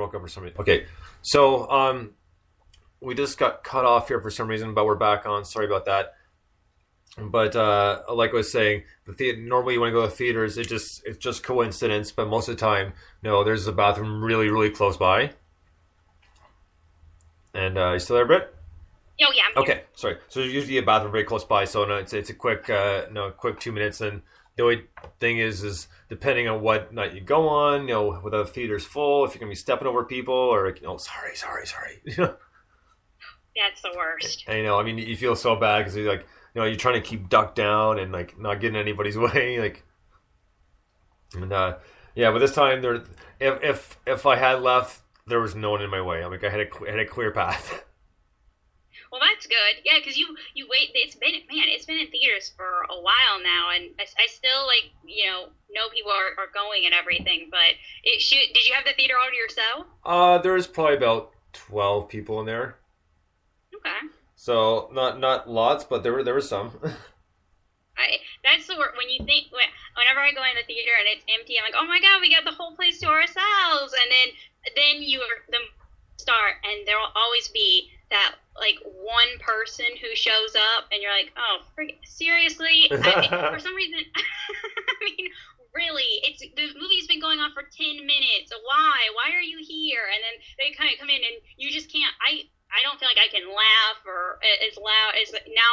broke up for some reason. Okay, so we just got cut off here for some reason, but we're back on. Sorry about that. But like I was saying, normally when you go to theaters, it's just coincidence. But most of the time, no, there's a bathroom really, really close by. And you still there, Britt? Oh yeah. I'm here. Okay, sorry. So there's usually a bathroom very close by, so no, it's a quick 2 minutes. And the only thing is depending on what night you go on, whether the theater's full, if you're gonna be stepping over people, or sorry. That's the worst. And, I mean, you feel so bad because you're like, you're trying to keep ducked down and like not getting anybody's way, like. And yeah, but this time if I had left, there was no one in my way. I had a clear path. Well, that's good. Yeah, because you wait. It's been in theaters for a while now, and I still know people are going and everything. But did you have the theater all to yourself? There's probably about 12 people in there. Okay. So not lots, but there were some. That's the word when you think. Whenever I go in the theater and it's empty, I'm like, oh my god, we got the whole place to ourselves. And then the start, and there will always be that like one person who shows up, and you're like, oh, seriously? For some reason, I mean, really, the movie's been going on for 10 minutes. Why are you here? And then they kind of come in, and you just can't. I don't feel like I can laugh or as loud as now.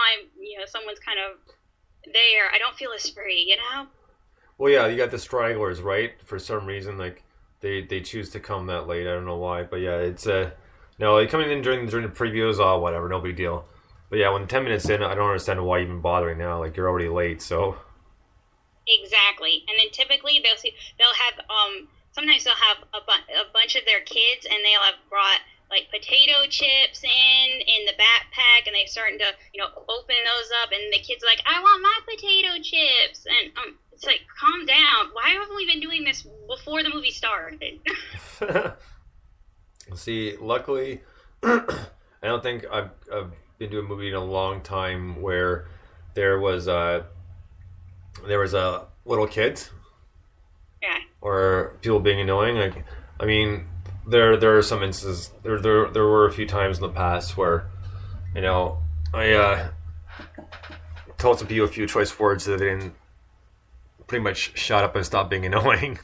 Someone's kind of there. I don't feel as free, Well, yeah, you got the stragglers, right? For some reason, like they choose to come that late. I don't know why, but yeah, it's no, they coming in during the previews. Oh, whatever, no big deal. But yeah, when 10 minutes in, I don't understand why you're even bothering now. Like you're already late, so. Exactly, and then typically they'll have sometimes they'll have a bunch of their kids, and they'll have brought like potato chips in the backpack, and they're starting to open those up, and the kids are like, I want my potato chips, and it's like, calm down. Why haven't we been doing this before the movie started? See, luckily, I don't think I've been to a movie in a long time where there was little kids, yeah, or people being annoying. Like, I mean. There are some instances. There were a few times in the past where, I told some people a few choice words that they didn't pretty much shut up and stop being annoying.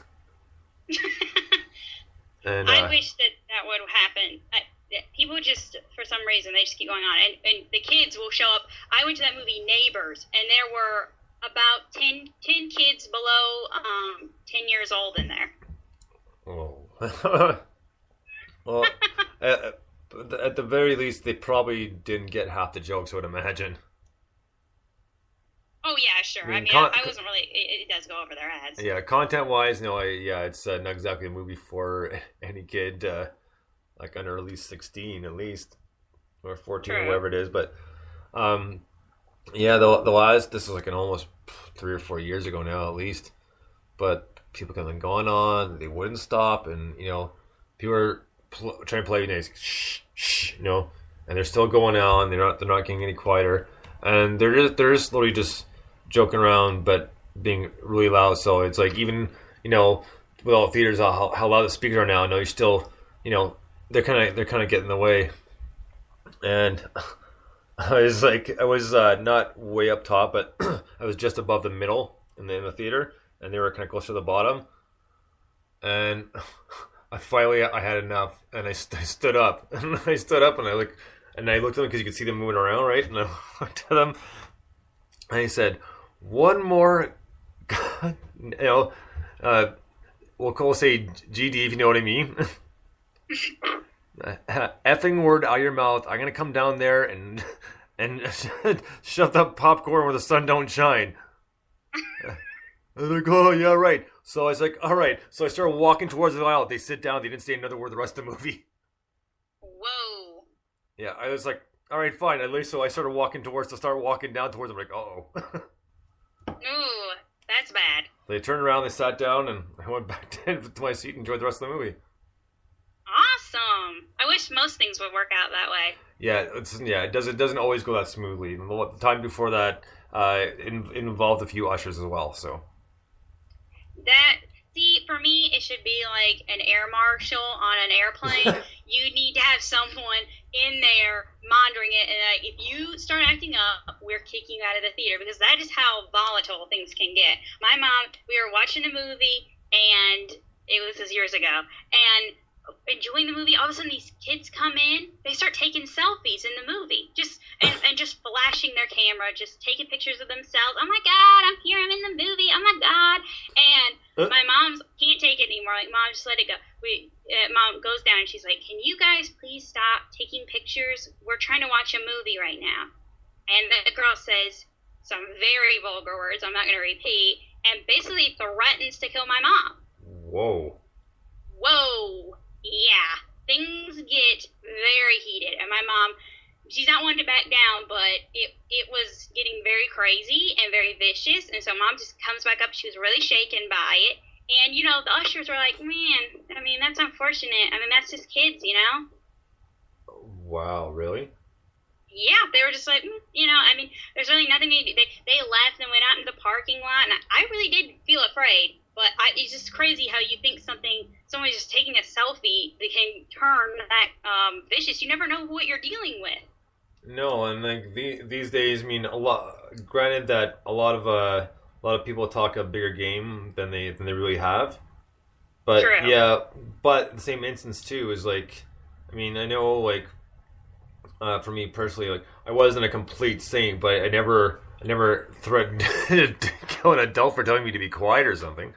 And I wish that would happen. People just, for some reason, they just keep going on, and the kids will show up. I went to that movie Neighbors, and there were about 10 kids below 10 years old in there. Oh. Well, at the very least, they probably didn't get half the jokes, I would imagine. Oh, yeah, sure. I mean, I wasn't really... It does go over their heads. Yeah, content-wise, it's not exactly a movie for any kid, like under at least 16, at least. Or 14, True. Or whatever it is. But, yeah, the last... This is like almost 3 or 4 years ago now, at least. But people kind of gone on. They wouldn't stop. And, people are... trying to play nice, shh, and they're still going on. They're not getting any quieter, and they're just literally just joking around, but being really loud. So it's like even with all the theaters, how loud the speakers are now. No, you're still they're kind of getting in the way, and I was not way up top, but I was just above the middle in the theater, and they were kind of close to the bottom, and. I had enough, and I stood up, and I looked at them because you could see them moving around, right? And I looked at them, and I said, "One more, we'll say GD if you know what I mean. Effing word out of your mouth. I'm gonna come down there and shove the popcorn where the sun don't shine." And they're like, oh, yeah, right. So I was like, all right. So I started walking towards the aisle. They sit down. They didn't say another word the rest of the movie. Whoa. Yeah, I was like, all right, fine. At least so I started walking down towards them. Like, uh-oh. Ooh, that's bad. They turned around, they sat down, and I went back to my seat and enjoyed the rest of the movie. Awesome. I wish most things would work out that way. Yeah, it doesn't always go that smoothly. The time before that, it involved a few ushers as well, so... See, for me, it should be like an air marshal on an airplane. You need to have someone in there monitoring it, and if you start acting up, we're kicking you out of the theater, because that is how volatile things can get. My mom, we were watching a movie, and this was years ago, and enjoying the movie, all of a sudden these kids come in, they start taking selfies in the movie, and just flashing their camera, just taking pictures of themselves. Oh my God, I'm here, I'm in the movie, oh my God. And my mom's can't take it anymore. Like, Mom, just let it go. Mom goes down and she's like, can you guys please stop taking pictures? We're trying to watch a movie right now. And the girl says some very vulgar words I'm not going to repeat, and basically threatens to kill my mom. Whoa. Yeah, things get very heated, and my mom, she's not one to back down, but it was getting very crazy and very vicious, and so Mom just comes back up. She was really shaken by it, and, you know, the ushers were like, man, I mean, that's unfortunate. I mean, that's just kids, you know? Wow, really? Yeah, they were just like, you know, I mean, there's really nothing they did. They left and went out into the parking lot, and I really did feel afraid. But it's just crazy how you think someone's just taking a selfie, they can turn that vicious. You never know what you're dealing with. No, and like these days, I mean, granted that a lot of people talk a bigger game than they really have. But True. Yeah, but the same instance too is like, I mean, I know like for me personally, like I wasn't a complete saint, but I never threatened to kill an adult for telling me to be quiet or something.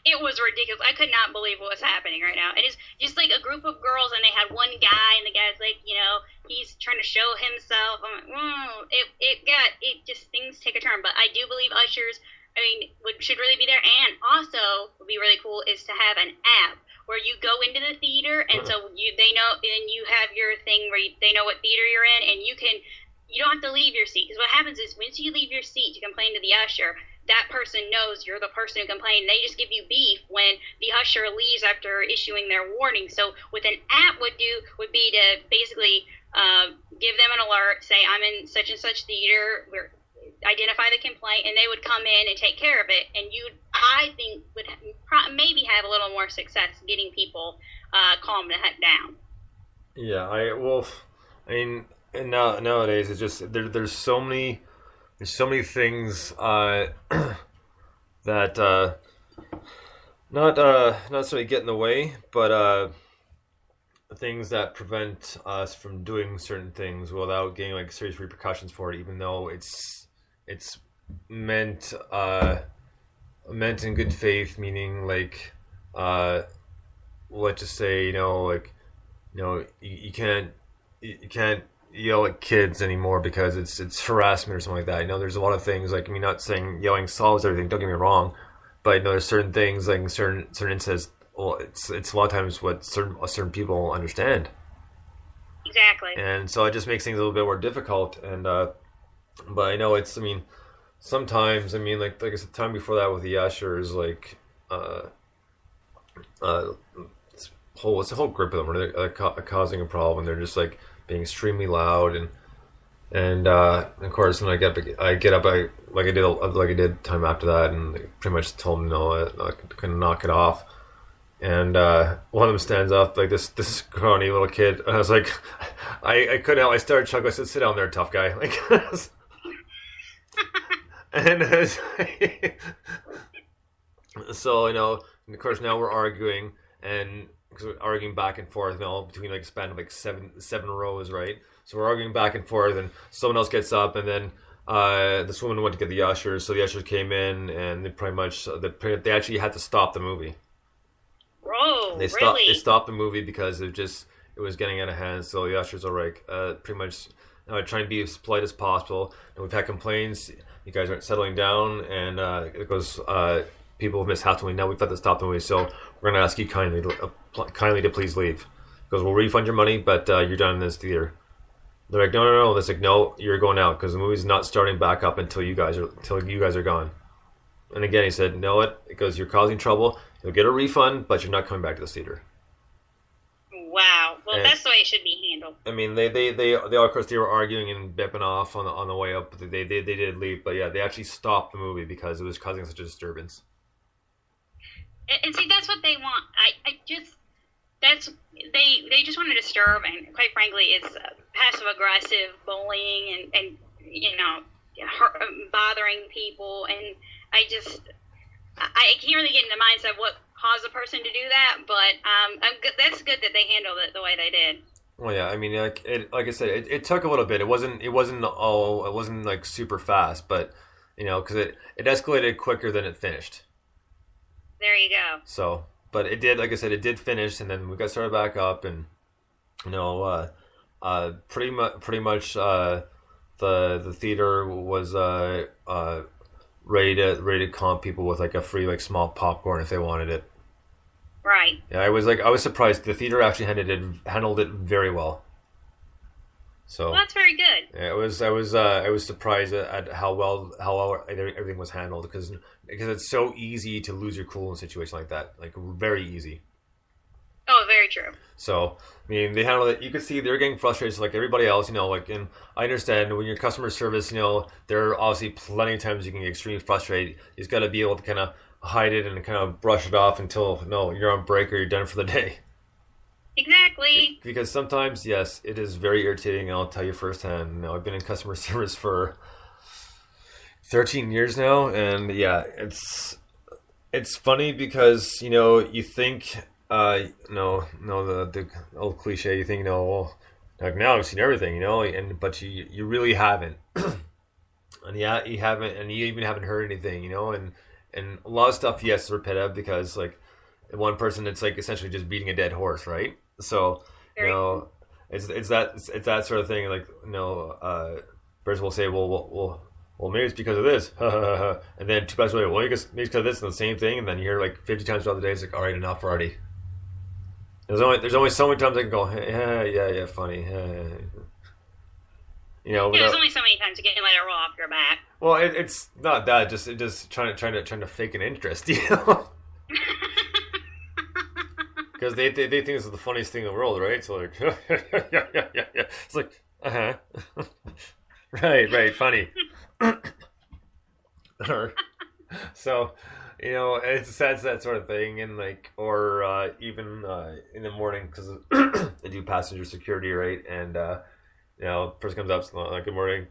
It was ridiculous. I could not believe what was happening right now. It is just like a group of girls, and they had one guy, and the guy's like, you know, he's trying to show himself. I'm like, things take a turn. But I do believe ushers, I mean, should really be there. And also, would be really cool is to have an app where you go into the theater, and so they know, and you have your thing where they know what theater you're in, and you don't have to leave your seat, because what happens is once you leave your seat to complain to the usher, that person knows you're the person who complained. They just give you beef when the usher leaves after issuing their warning. So what an app would be to basically give them an alert, say I'm in such and such theater, identify the complaint, and they would come in and take care of it. And I think, would maybe have a little more success getting people calmed the heck down. Yeah, I mean, and nowadays it's just there's so many things that not necessarily get in the way, but things that prevent us from doing certain things without getting like serious repercussions for it, even though it's meant in good faith, meaning like let's just say, you can't yell at kids anymore because it's harassment or something like that. There's a lot of things, like, I mean, not saying yelling solves everything, don't get me wrong, but there's certain things, like certain instances, well, it's a lot of times what certain people understand. Exactly. And so it just makes things a little bit more difficult. And but I know I mean, sometimes, I mean, like I said, time before that with the ushers, like it's a whole group of them where they're causing a problem. They're just like being extremely loud, and of course when I get up, like I did time after that, and pretty much told them no, I couldn't knock it off. And one of them stands up, like this scrawny little kid, and I was like, I couldn't help. I started chuckling. I said, "Sit down there, tough guy." Like, and I was like, so and of course now we're arguing, and because we're arguing back and forth now between like a span of like seven rows, right? So we're arguing back and forth, and someone else gets up, and then this woman went to get the ushers, so the ushers came in, and they actually had to stop the movie. Whoa, They stopped the movie because it was getting out of hand. So the ushers are like pretty much trying to be as polite as possible. And we've had complaints. You guys aren't settling down, and it goes. People have mishandled. Now we've had to stop the movie, so we're going to ask you kindly to please leave. Because we'll refund your money, but you're done in this theater. They're like, no. They're like, no, you're going out because the movie's not starting back up until you guys are gone. And again, he said, no, it goes, you're causing trouble. You'll get a refund, but you're not coming back to the theater. Wow. Well, that's the way it should be handled. I mean, they of course they were arguing and bipping off on the way up. But they did leave, but yeah, they actually stopped the movie because it was causing such a disturbance. And see, that's what they want. They just want to disturb, and quite frankly, it's passive aggressive bullying and bothering people. And I can't really get into the mindset of what caused the person to do that, but that's good that they handled it the way they did. Well, yeah, I mean, like I said, it took a little bit. It wasn't like super fast, but because it escalated quicker than it finished. There you go. So, but it did, like I said, it did finish, and then we got started back up, and pretty much the theater was ready to comp people with like a free like small popcorn if they wanted it. Right. Yeah, I was surprised. The theater actually handled it very well. So that's very good. Yeah, I was surprised at how well everything was handled because it's so easy to lose your cool in a situation like that, like very easy. Oh, very true. So I mean, they handled it. You could see they're getting frustrated like everybody else, and I understand when you're customer service, there are obviously plenty of times you can get extremely frustrated. You just got to be able to kind of hide it and kind of brush it off until you're on break or you're done for the day. Exactly. Because sometimes, yes, it is very irritating. I'll tell you firsthand. I've been in customer service for 13 years now, and yeah, it's funny because you think the old cliche. You think well, like now I've seen everything, but you really haven't. And yeah, you haven't, and you even haven't heard anything, and a lot of stuff, yes, is repetitive because like one person, it's like essentially just beating a dead horse, right? So it's that sort of thing. Like person will say, well, maybe it's because of this, and then 2 guys later, well, maybe it's because of this, and the same thing, and then you hear like 50 times throughout the day, it's like, all right, enough already. There's only so many times I can go, yeah, funny. There's only so many times you can let it roll off your back. Well, it's not that. It just trying to fake an interest, Because they think this is the funniest thing in the world, right? So like, yeah. It's like, right, funny. So, it's that sort of thing, and like, or even in the morning because they do passenger security, right? And person comes up, like, good morning.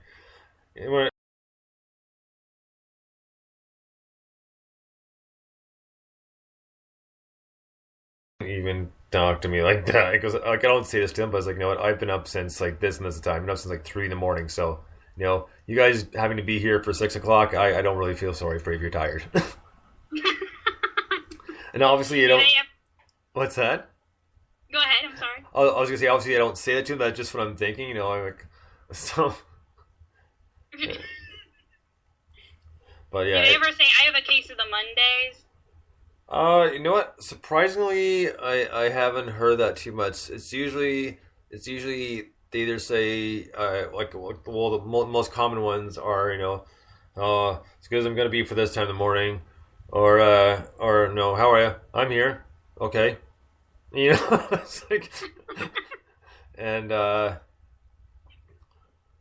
Even talk to me like that because like I don't say this to him, but it's like, what, I've been up since like this and this time. I've been up since like 3 a.m. So you guys having to be here for 6 o'clock, I don't really feel sorry for you if you're tired. And obviously you don't. What's that? Go ahead. I'm sorry. I was gonna say, obviously I don't say that to him. That's just what I'm thinking. I'm like, so. Yeah. But yeah. Did you ever say I have a case of the Mondays? You know what? Surprisingly, I haven't heard that too much. It's usually they either say the most common ones are as good as I'm gonna be for this time in the morning, or no, how are you? I'm here. Okay, it's like, and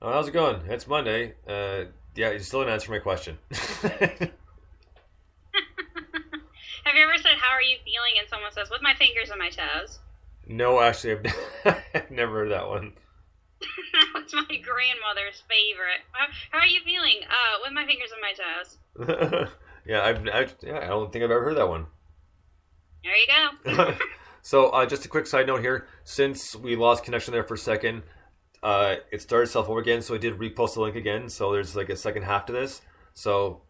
how's it going? It's Monday. Yeah, you still didn't answer my question. Have you ever said, how are you feeling? And someone says, with my fingers on my toes. No, actually, I've never heard that one. That was my grandmother's favorite. How are you feeling? With my fingers on my toes. Yeah, I don't think I've ever heard that one. There you go. So, just a quick side note here. Since we lost connection there for a second, it started itself over again, so I did repost the link again. So there's like a second half to this. So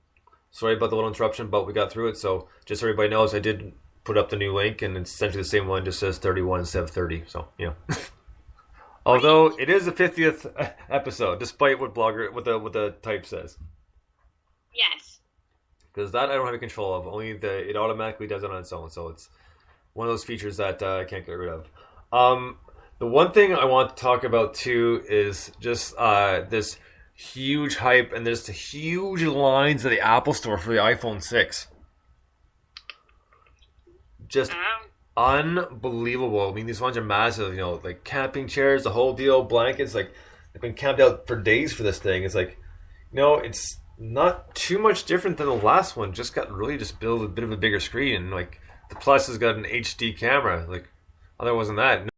sorry about the little interruption, but we got through it. So just so everybody knows, I did put up the new link, and it's essentially the same one, just says 31 instead of 30. So although it is the 50th episode, despite what the type says. Yes. Because that I don't have any control of. Only it automatically does it on its own. So it's one of those features that I can't get rid of. The one thing I want to talk about too is just this huge hype and there's huge lines at the Apple Store for the iPhone 6. Just unbelievable. I mean, these ones are massive. Like camping chairs, the whole deal, blankets. Like they've been camped out for days for this thing. It's like, it's not too much different than the last one. Just got really just built a bit of a bigger screen, and like the Plus has got an HD camera. Like, other wasn't that.